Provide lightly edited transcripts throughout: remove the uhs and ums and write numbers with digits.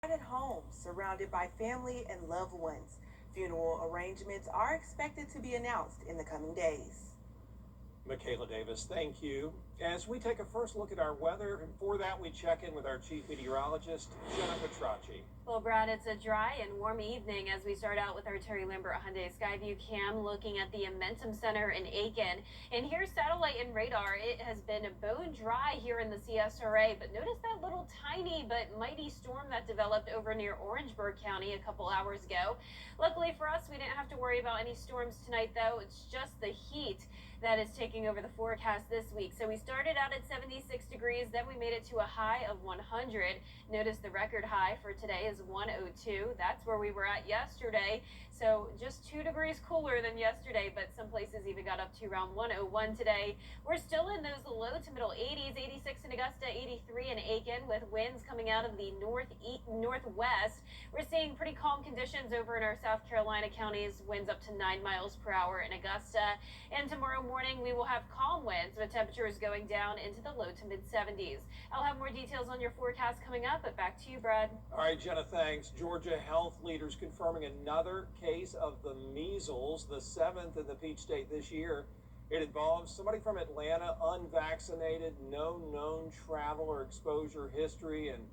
At home, surrounded by family and loved ones. Funeral arrangements are expected to be announced in the coming days. Michaela Davis, thank you. As we take a first look at our weather, and for that we check in with our chief meteorologist, Jenna Petracci. Well, Brad, it's a dry and warm evening as we start out with our Terry Lambert Hyundai Skyview cam looking at the Amentum Center in Aiken. And here's satellite and radar. It has been bone dry here in the CSRA, but notice that little tiny but mighty storm that developed over near Orangeburg County a couple hours ago. Luckily for us, we didn't have to worry about any storms tonight, though. It's just the heat that is taking over the forecast this week. So we started out at 76 degrees, then we made it to a high of 100. Notice the record high for today is 102. That's where we were at yesterday. So just 2 degrees cooler than yesterday, but some places even got up to around 101 today. We're still in those low to middle 80s, 86 in Augusta, 83 in Aiken, with winds coming out of the northwest. We're seeing pretty calm conditions over in our South Carolina counties, winds up to 9 miles per hour in Augusta. And tomorrow morning, we will have calm winds with temperatures going down into the low to mid 70s. I'll have more details on your forecast coming up, but back to you, Brad. All right, Jenna, thanks. Georgia health leaders confirming another case of the measles, the 7th in the Peach State this year. It involves somebody from Atlanta, unvaccinated, no known travel or exposure history, and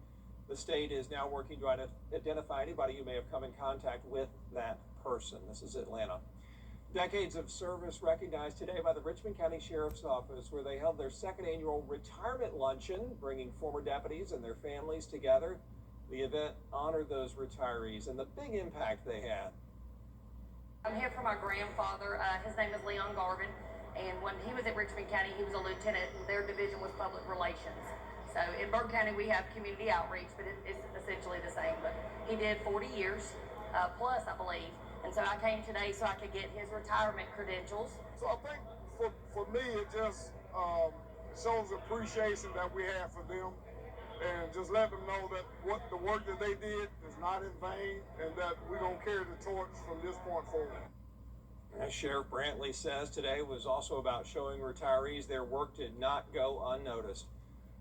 the state is now working to identify anybody who may have come in contact with that person. This is Atlanta. Decades of service recognized today by the Richmond County Sheriff's Office, where they held their second annual retirement luncheon, bringing former deputies and their families together. The event honored those retirees and the big impact they had. I'm here for my grandfather. His name is Leon Garvin, and when he was at Richmond County, he was a lieutenant, and their division was public relations. So in Burke County, we have community outreach, but it's essentially the same. But he did 40 years plus, I believe. And so I came today so I could get his retirement credentials. So I think for me, it just shows appreciation that we have for them, and just let them know that what the work that they did is not in vain, and that we're going to carry the torch from this point forward. As Sheriff Brantley says, today was also about showing retirees their work did not go unnoticed.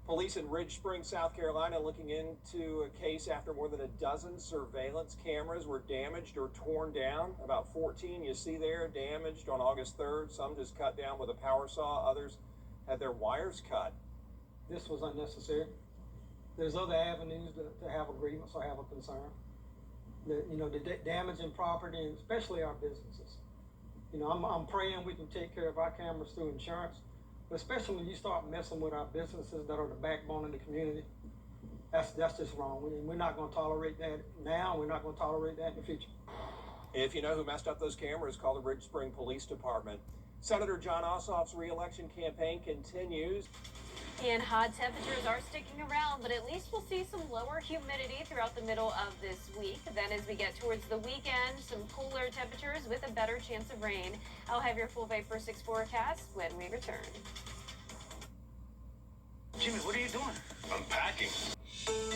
Police in Ridge Springs, South Carolina, looking into a case after more than a dozen surveillance cameras were damaged or torn down. About 14 you see there damaged on August 3rd. Some just cut down with a power saw. Others had their wires cut. This was unnecessary. There's other avenues to have agreements or have a concern. The damage in property, and especially our businesses. I'm praying we can take care of our cameras through insurance. But especially when you start messing with our businesses that are the backbone of the community, that's just wrong. We're not going to tolerate that now. We're not going to tolerate that in the future. If you know who messed up those cameras, call the Ridge Spring Police Department. Senator John Ossoff's re-election campaign continues. And hot temperatures are sticking around, but at least we'll see some lower humidity throughout the middle of this week. Then as we get towards the weekend, some cooler temperatures with a better chance of rain. I'll have your full Vapor 6 forecast when we return. Jimmy, what are you doing? Unpacking.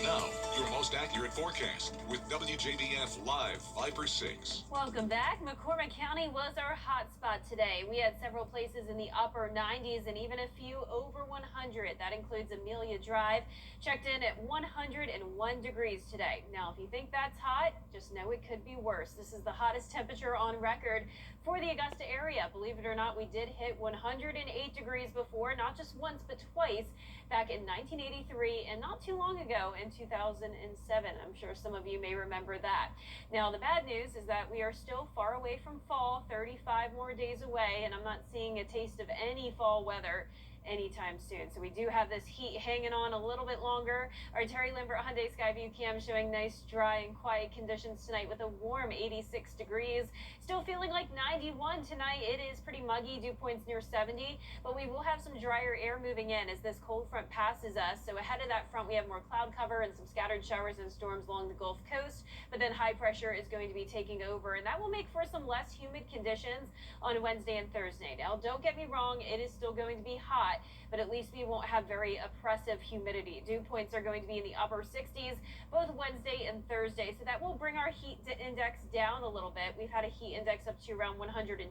Now, your most accurate forecast with WJBF Live Viper 6. Welcome back. McCormick County was our hot spot today. We had several places in the upper 90s and even a few over 100. That includes Amelia Drive, checked in at 101 degrees today. Now, if you think that's hot, just know it could be worse. This is the hottest temperature on record for the Augusta area. Believe it or not, we did hit 108 degrees before, not just once, but twice, back in 1983 and not too long ago in 2007. I'm sure some of you may remember that. Now, the bad news is that we are still far away from fall, 35 more days away, and I'm not seeing a taste of any fall weather anytime soon. So we do have this heat hanging on a little bit longer. Our Terry Lambert Hyundai Skyview cam showing nice, dry, and quiet conditions tonight with a warm 86 degrees. Still feeling like 91 tonight. It is pretty muggy, dew points near 70, but we will have some drier air moving in as this cold front passes us. So ahead of that front, we have more cloud cover and some scattered showers and storms along the Gulf Coast, but then high pressure is going to be taking over, and that will make for some less humid conditions on Wednesday and Thursday. Now, don't get me wrong, it is still going to be hot. hot, but at least we won't have very oppressive humidity. Dew points are going to be in the upper 60s both Wednesday and Thursday, so that will bring our heat index down a little bit. We've had a heat index up to around 110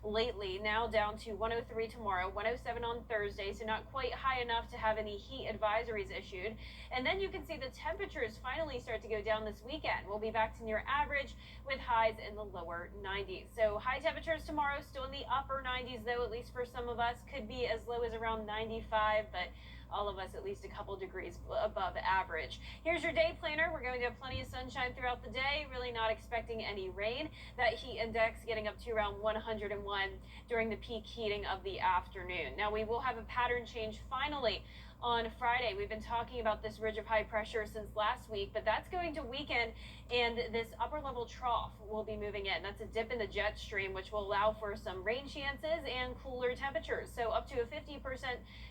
lately, now down to 103 tomorrow, 107 on Thursday, so not quite high enough to have any heat advisories issued. And then you can see the temperatures finally start to go down this weekend. We'll be back to near average with highs in the lower 90s. So high temperatures tomorrow, still in the upper 90s though, at least for some of us. Could be as low as around 95, but all of us at least a couple degrees above average. Here's your day planner. We're going to have plenty of sunshine throughout the day. Really not expecting any rain. That heat index getting up to around 101 during the peak heating of the afternoon. Now we will have a pattern change finally on Friday. We've been talking about this ridge of high pressure since last week, but that's going to weaken and this upper level trough will be moving in. That's a dip in the jet stream, which will allow for some rain chances and cooler temperatures. So up to a 50%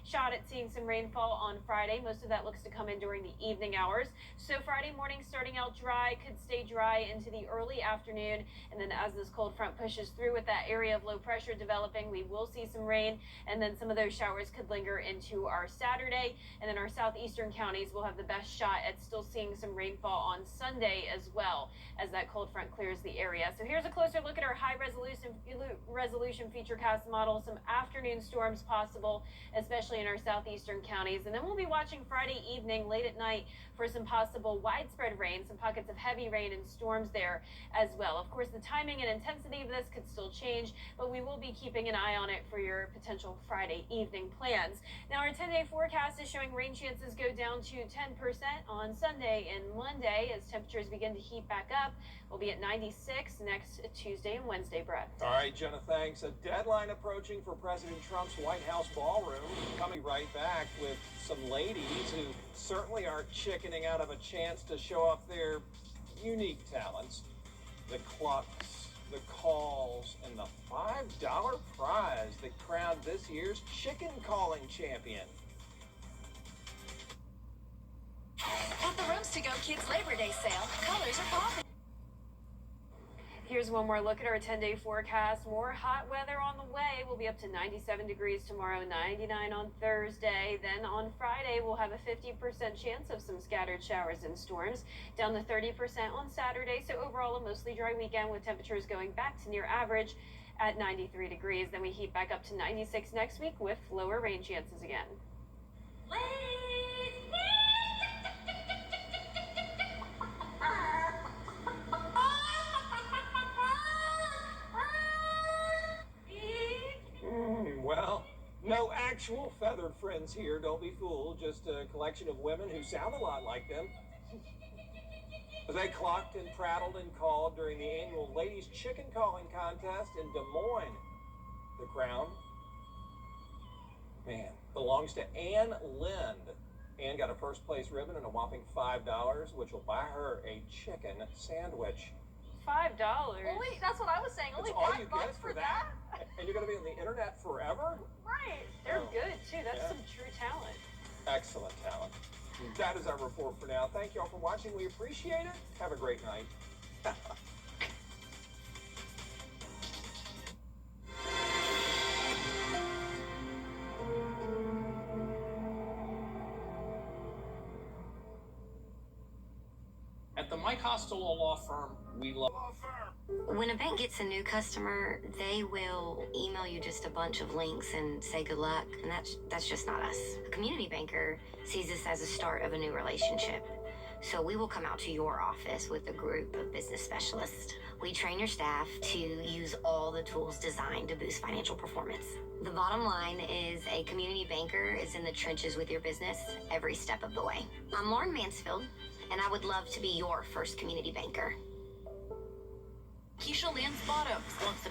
shot at seeing some rainfall on Friday. Most of that looks to come in during the evening hours. So Friday morning starting out dry, could stay dry into the early afternoon. And then as this cold front pushes through with that area of low pressure developing, we will see some rain. And then some of those showers could linger into our Saturday. And then our southeastern counties will have the best shot at still seeing some rainfall on Sunday as well as that cold front clears the area. So here's a closer look at our high resolution futurecast model. Some afternoon storms possible, especially in our southeastern counties. And then we'll be watching Friday evening late at night for some possible widespread rain, some pockets of heavy rain and storms there as well. Of course, the timing and intensity of this could still change, but we will be keeping an eye on it for your potential Friday evening plans. Now, our 10-day forecast is showing rain chances go down to 10% on Sunday and Monday as temperatures begin to heat back up. We'll be at 96 next Tuesday and Wednesday, Brett. All right, Jenna, thanks. A deadline approaching for President Trump's White House ballroom. Coming right back with some ladies who certainly aren't chickening out of a chance to show off their unique talents. The clucks, the calls, and the $5 prize that crowned this year's chicken calling champion. At the Rooms to Go Kids Labor Day sale, colors are popping. Here's one more look at our 10-day forecast. More hot weather on the way. We'll be up to 97 degrees tomorrow, 99 on Thursday. Then on Friday, we'll have a 50% chance of some scattered showers and storms, down to 30% on Saturday. So overall, a mostly dry weekend with temperatures going back to near average at 93 degrees. Then we heat back up to 96 next week with lower rain chances again. Well, no actual feathered friends here, don't be fooled. Just a collection of women who sound a lot like them. They clucked and prattled and called during the annual Ladies Chicken Calling Contest in Des Moines. The crown, man, belongs to Ann Lind. Ann got a first place ribbon and a whopping $5, which will buy her a chicken sandwich. $5. Only, that's what I was saying. That's Only all $5 you get for that? And you're going to be on the internet forever? Right. They're Oh, good too. That's yeah. some true talent. Excellent talent. That is our report for now. Thank you all for watching. We appreciate it. Have a great night. At the Mike Costello Law Firm, we love law firm. When a bank gets a new customer, they will email you just a bunch of links and say good luck, and that's just not us. A community banker sees this as a start of a new relationship. So we will come out to your office with a group of business specialists. We train your staff to use all the tools designed to boost financial performance. The bottom line is a community banker is in the trenches with your business every step of the way. I'm Lauren Mansfield, and I would love to be your first community banker. Keisha Lance Bottoms wants to